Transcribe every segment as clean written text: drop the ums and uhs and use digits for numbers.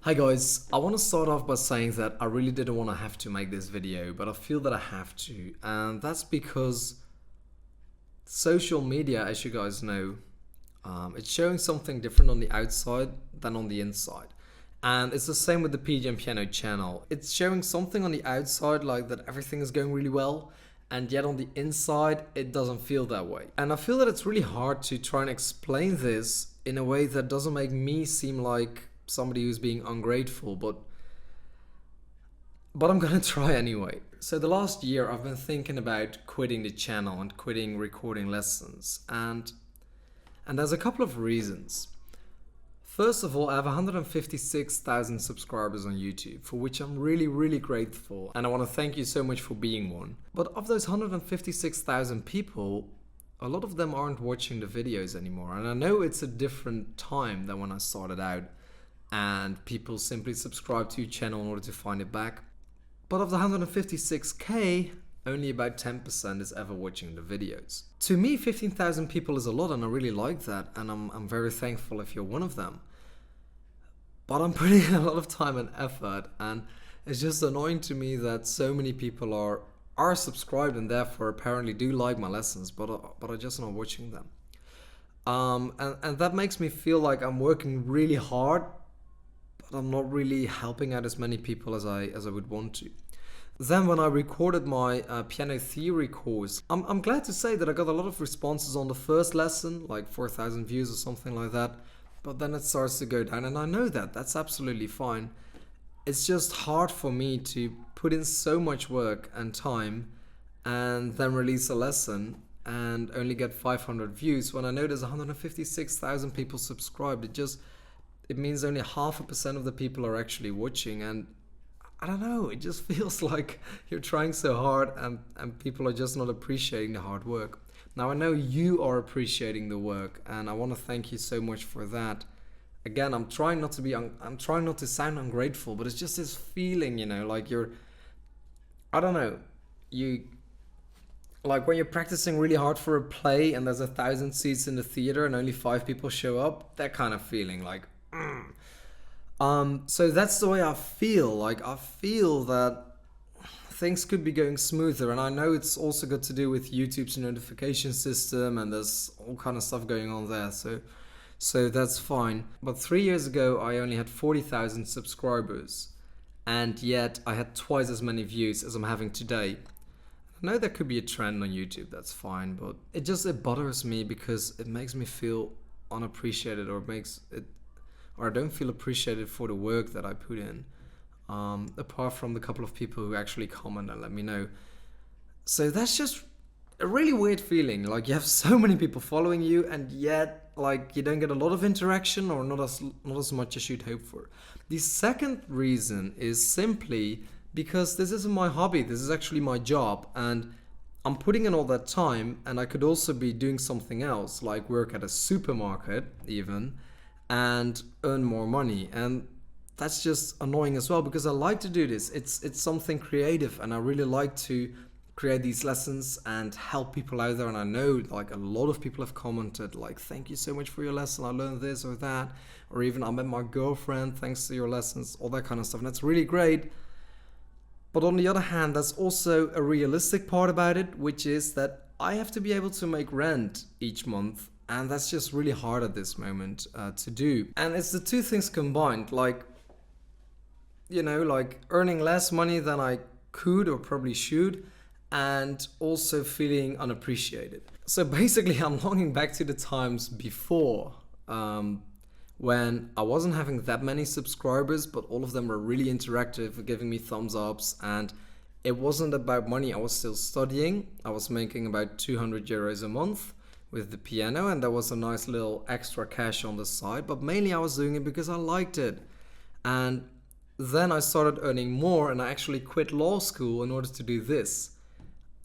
Hi guys, I want to start off by saying that I really didn't want to have to make this video, but I feel that I have to, and that's because social media, as you guys know, it's showing something different on the outside than on the inside. And it's the same with the PGM Piano channel. It's showing something on the outside like that everything is going really well, and yet on the inside it doesn't feel that way. And I feel that it's really hard to try and explain this in a way that doesn't make me seem like somebody who's being ungrateful, but I'm gonna try anyway. So the last year I've been thinking about quitting the channel and quitting recording lessons, and there's a couple of reasons. First of all, I have 156,000 subscribers on YouTube, for which I'm really grateful, and I want to thank you so much for being one. But of those 156,000 people, a lot of them aren't watching the videos anymore, and I know it's a different time than when I started out, and people simply subscribe to your channel in order to find it back. But of the 156k, only about 10% is ever watching the videos. To me, 15,000 people is a lot, and I really like that, and I'm very thankful if you're one of them. But I'm putting in a lot of time and effort, and it's just annoying to me that so many people are subscribed and therefore apparently do like my lessons, but are just not watching them. And that makes me feel like I'm working really hard, but I'm not really helping out as many people as I would want to. Then when I recorded my piano theory course, I'm glad to say that I got a lot of responses on the first lesson, like 4,000 views or something like that. But then it starts to go down, and I know that. That's absolutely fine. It's just hard for me to put in so much work and time and then release a lesson and only get 500 views when I know there's 156,000 people subscribed. It means only 0.5% of the people are actually watching, and I don't know, it just feels like you're trying so hard and people are just not appreciating the hard work. Now I know you are appreciating the work, and I want to thank you so much for that. Again, I'm trying not to sound ungrateful, but it's just this feeling, like I don't know, you like when you're practicing really hard for a play and there's 1,000 seats in the theater and only 5 people show up, that kind of feeling, like so that's the way I feel. Like I feel that things could be going smoother, and I know it's also got to do with YouTube's notification system, and there's all kind of stuff going on there, so that's fine. But 3 years ago I only had 40,000 subscribers, and yet I had twice as many views as I'm having today. I know there could be a trend on YouTube, that's fine, but it bothers me because it makes me feel unappreciated, or I don't feel appreciated for the work that I put in. Apart from the couple of people who actually comment and let me know. So that's just a really weird feeling. Like you have so many people following you, and yet like you don't get a lot of interaction, or not as much as you'd hope for. The second reason is simply because this isn't my hobby. This is actually my job, and I'm putting in all that time, and I could also be doing something else, like work at a supermarket even, and earn more money. And that's just annoying as well, because I like to do this. It's something creative, and I really like to create these lessons and help people out there. And I know like a lot of people have commented like, thank you so much for your lesson, I learned this or that, or even I met my girlfriend thanks to your lessons, all that kind of stuff, and that's really great. But on the other hand, there's also a realistic part about it, which is that I have to be able to make rent each month, and that's just really hard at this moment to do. And it's the two things combined, like earning less money than I could or probably should, and also feeling unappreciated. So basically I'm longing back to the times before, when I wasn't having that many subscribers, but all of them were really interactive, giving me thumbs ups, and it wasn't about money. I was still studying. I was making about 200 euros a month with the piano, and there was a nice little extra cash on the side, but mainly I was doing it because I liked it. And then I started earning more, and I actually quit law school in order to do this.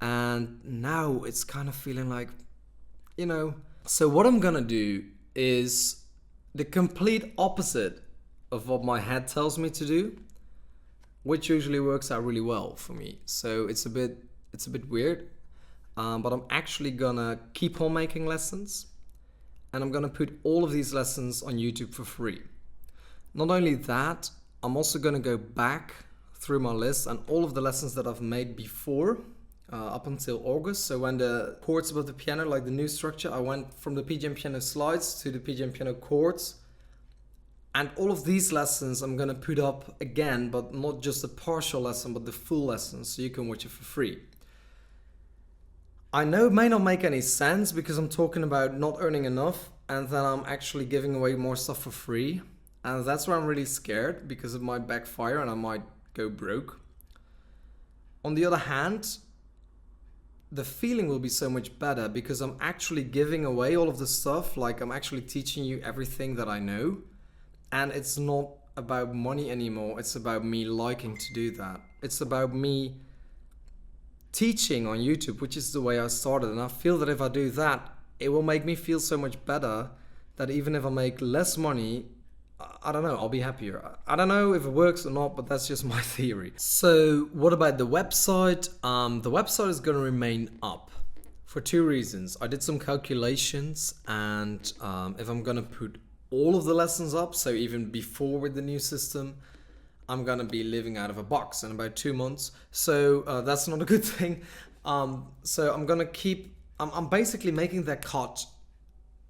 And now it's kind of feeling like, So what I'm gonna do is the complete opposite of what my head tells me to do, which usually works out really well for me. So it's a bit weird, but I'm actually gonna keep on making lessons, and I'm gonna put all of these lessons on YouTube for free. Not only that, I'm also going to go back through my list and all of the lessons that I've made before, up until August. So when the chords above the piano, like the new structure, I went from the PGM piano slides to the PGM piano chords. And all of these lessons I'm going to put up again, but not just a partial lesson, but the full lesson, so you can watch it for free. I know it may not make any sense because I'm talking about not earning enough and then I'm actually giving away more stuff for free. And that's where I'm really scared, because it might backfire and I might go broke. On the other hand, the feeling will be so much better because I'm actually giving away all of the stuff. Like, I'm actually teaching you everything that I know. And it's not about money anymore. It's about me liking to do that. It's about me teaching on YouTube, which is the way I started. And I feel that if I do that, it will make me feel so much better that even if I make less money, I don't know, I'll be happier. I don't know if it works or not, but that's just my theory. So what about the website? The website is going to remain up for two reasons. I did some calculations, and if I'm going to put all of the lessons up, so even before with the new system, I'm going to be living out of a box in about 2 months. So that's not a good thing. So I'm going to keep, I'm basically making that cut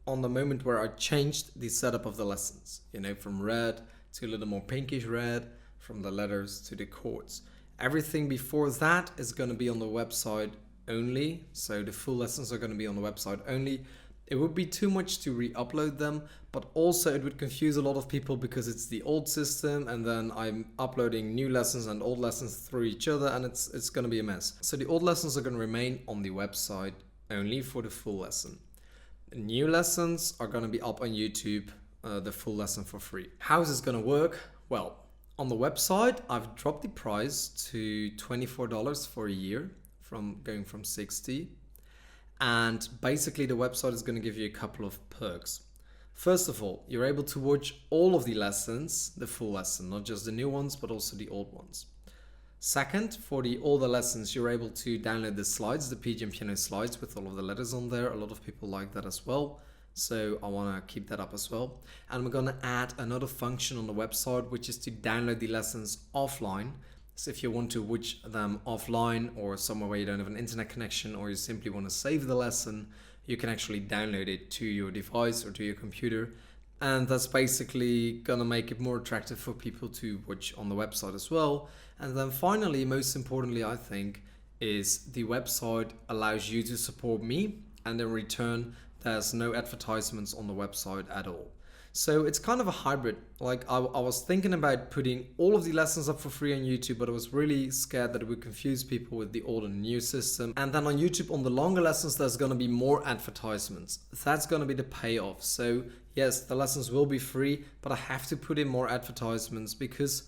on the moment where I changed the setup of the lessons, you know, from red to a little more pinkish red, from the letters to the chords. Everything before that is going to be on the website only. So the full lessons are going to be on the website only. It would be too much to re-upload them, but also it would confuse a lot of people because it's the old system and then I'm uploading new lessons and old lessons through each other, and it's going to be a mess. So the old lessons are going to remain on the website only for the full lesson. New lessons are going to be up on YouTube, the full lesson for free. How is this going to work? Well, on the website, I've dropped the price to $24 for a year, from going from $60. And basically the website is going to give you a couple of perks. First of all, you're able to watch all of the lessons, the full lesson, not just the new ones, but also the old ones. Second, for the older lessons, you're able to download the slides, the PGM piano slides with all of the letters on there. A lot of people like that as well. So I want to keep that up as well. And we're going to add another function on the website, which is to download the lessons offline. So if you want to watch them offline or somewhere where you don't have an internet connection, or you simply want to save the lesson, you can actually download it to your device or to your computer. And that's basically going to make it more attractive for people to watch on the website as well. And then finally, most importantly, I think, is the website allows you to support me, and in return, there's no advertisements on the website at all. So it's kind of a hybrid. Like I was thinking about putting all of the lessons up for free on YouTube, but I was really scared that it would confuse people with the old and new system. And then on YouTube, on the longer lessons, there's going to be more advertisements. That's going to be the payoff. So yes, the lessons will be free, but I have to put in more advertisements because,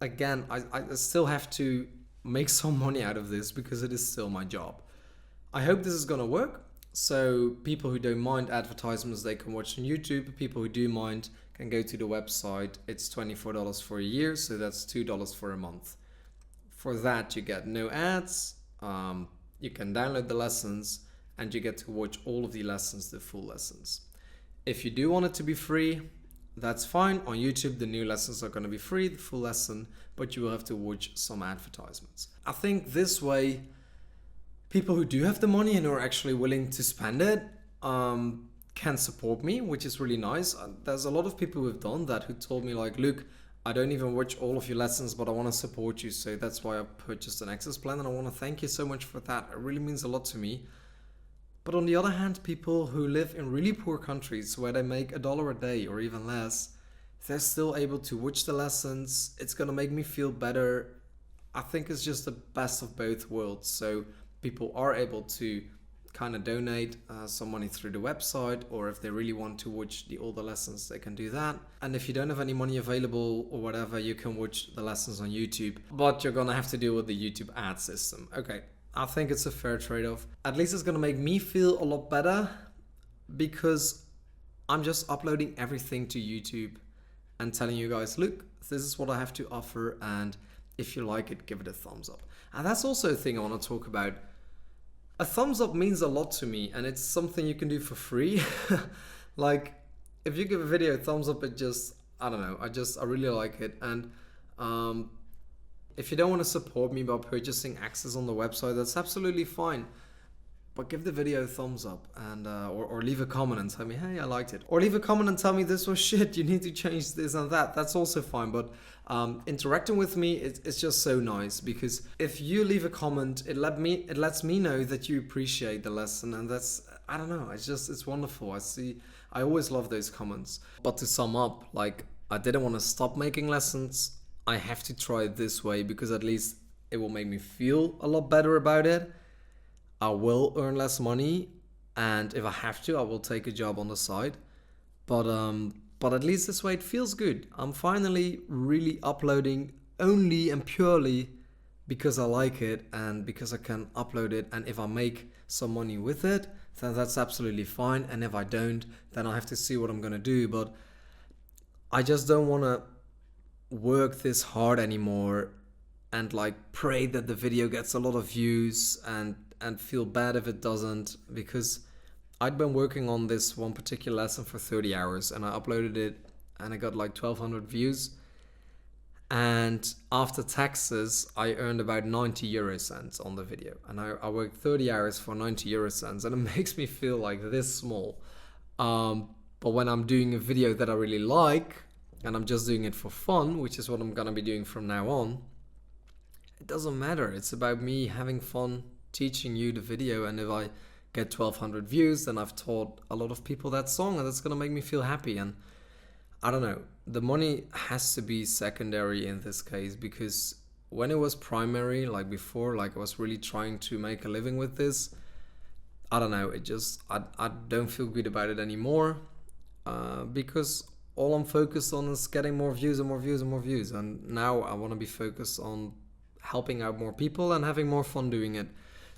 again, I still have to make some money out of this because it is still my job. I hope this is going to work. So people who don't mind advertisements, they can watch on YouTube. People who do mind can go to the website. It's $24 for a year, so that's $2 for a month. For that, you get no ads. You can download the lessons, and you get to watch all of the lessons, the full lessons. If you do want it to be free, that's fine. On YouTube, the new lessons are going to be free, the full lesson, but you will have to watch some advertisements. I think this way, people who do have the money and who are actually willing to spend it can support me, which is really nice. There's a lot of people who have done that, who told me like, Luke, I don't even watch all of your lessons, but I want to support you. So that's why I purchased an access plan, and I want to thank you so much for that. It really means a lot to me. But on the other hand, people who live in really poor countries where they make $1 a day or even less, they're still able to watch the lessons. It's going to make me feel better. I think it's just the best of both worlds. So people are able to kind of donate some money through the website, or if they really want to watch the older lessons, they can do that. And if you don't have any money available or whatever, you can watch the lessons on YouTube, but you're gonna have to deal with the YouTube ad system. Okay, I think it's a fair trade-off. At least it's gonna make me feel a lot better because I'm just uploading everything to YouTube and telling you guys, look, this is what I have to offer, and if you like it, give it a thumbs up. And that's also a thing I want to talk about. A thumbs up means a lot to me, and it's something you can do for free. Like, if you give a video a thumbs up, it just, I don't know, I really like it. And If you don't want to support me by purchasing access on the website, that's absolutely fine. But give the video a thumbs up and or leave a comment and tell me, hey, I liked it. Or leave a comment and tell me this was shit, you need to change this and that. That's also fine. But interacting with me, it's just so nice, because if you leave a comment, it lets me know that you appreciate the lesson, and that's, I don't know, it's wonderful. I always love those comments. But to sum up, like, I didn't want to stop making lessons. I have to try it this way because at least it will make me feel a lot better about it. I will earn less money, and if I have to, I will take a job on the side. But at least this way it feels good. I'm finally really uploading only and purely because I like it and because I can upload it. And if I make some money with it, then that's absolutely fine. And if I don't, then I have to see what I'm gonna do. But I just don't want to work this hard anymore and like pray that the video gets a lot of views and feel bad if it doesn't, because I'd been working on this one particular lesson for 30 hours and I uploaded it and I got like 1200 views, and after taxes I earned about 90 euro cents on the video, and I worked 30 hours for 90 euro cents, and it makes me feel like this small. But when I'm doing a video that I really like and I'm just doing it for fun, which is what I'm gonna be doing from now on, it doesn't matter. It's about me having fun teaching you the video, and if I get 1200 views, then I've taught a lot of people that song, and that's gonna make me feel happy. And I don't know, the money has to be secondary in this case, because when it was primary, like before, like I was really trying to make a living with this, I don't know, I don't feel good about it anymore, because all I'm focused on is getting more views and more views and more views, and now I want to be focused on helping out more people and having more fun doing it.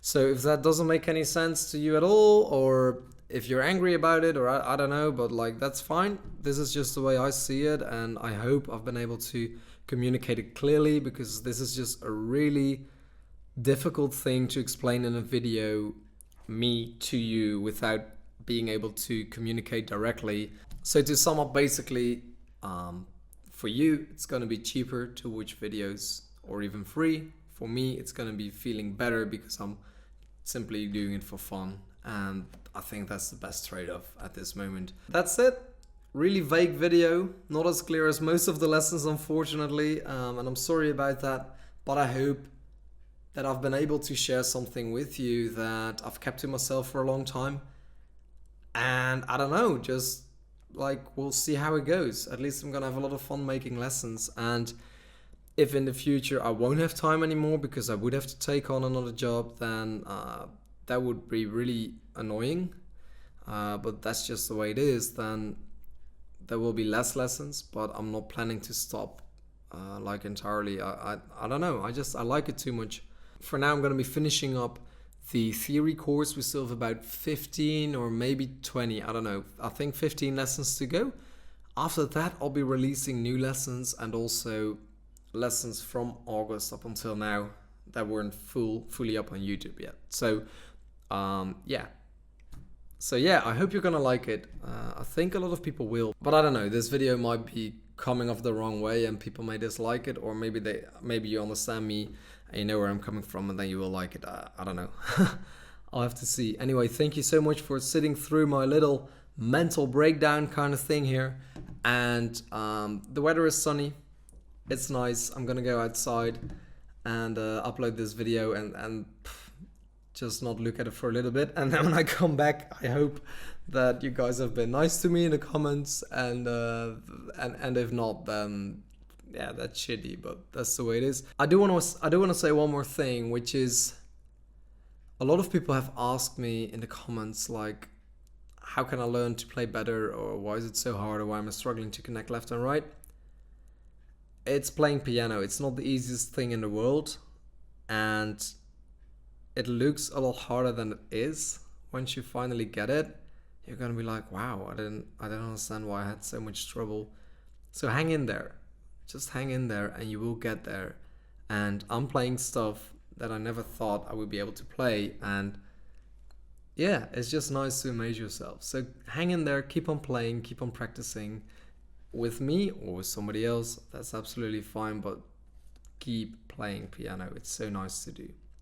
So if that doesn't make any sense to you at all, or if you're angry about it, or I don't know, but like, that's fine. This is just the way I see it, and I hope I've been able to communicate it clearly, because this is just a really difficult thing to explain in a video, me to you, without being able to communicate directly. So to sum up, basically, for you, it's going to be cheaper to watch videos, or even free. For me, it's going to be feeling better because I'm simply doing it for fun. And I think that's the best trade-off at this moment. That's it. Really vague video, not as clear as most of the lessons, unfortunately. And I'm sorry about that, but I hope that I've been able to share something with you that I've kept to myself for a long time. And I don't know, just like, we'll see how it goes. At least I'm gonna have a lot of fun making lessons. And if in the future I won't have time anymore because I would have to take on another job, then that would be really annoying. But that's just the way it is. Then there will be less lessons, but I'm not planning to stop like entirely. I don't know. I like it too much. For now, I'm going to be finishing up the theory course. We still have about 15 or maybe 20. I don't know. I think 15 lessons to go. After that, I'll be releasing new lessons, and also lessons from August up until now that weren't fully up on YouTube yet. So yeah, I hope you're gonna like it. I think a lot of people will, but I don't know, this video might be coming off the wrong way and people may dislike it, or maybe you understand me and you know where I'm coming from and then you will like it. I don't know. I'll have to see. Anyway, thank you so much for sitting through my little mental breakdown kind of thing here. And the weather is sunny. It's nice. I'm gonna go outside and upload this video and just not look at it for a little bit, and then when I come back, I hope that you guys have been nice to me in the comments, and if not, then yeah, that's shitty, but that's the way it is. I do want to say one more thing, which is, a lot of people have asked me in the comments, like, how can I learn to play better, or why is it so hard, or why am I struggling to connect left and right? It's playing piano. It's not the easiest thing in the world, and it looks a lot harder than it is. Once you finally get it, you're gonna be like, wow, I didn't understand why I had so much trouble. So hang in there. Just hang in there and you will get there. And I'm playing stuff that I never thought I would be able to play, and yeah, it's just nice to amaze yourself. So hang in there, keep on playing, keep on practicing. with me or with somebody else, that's absolutely fine, but keep playing piano. It's so nice to do.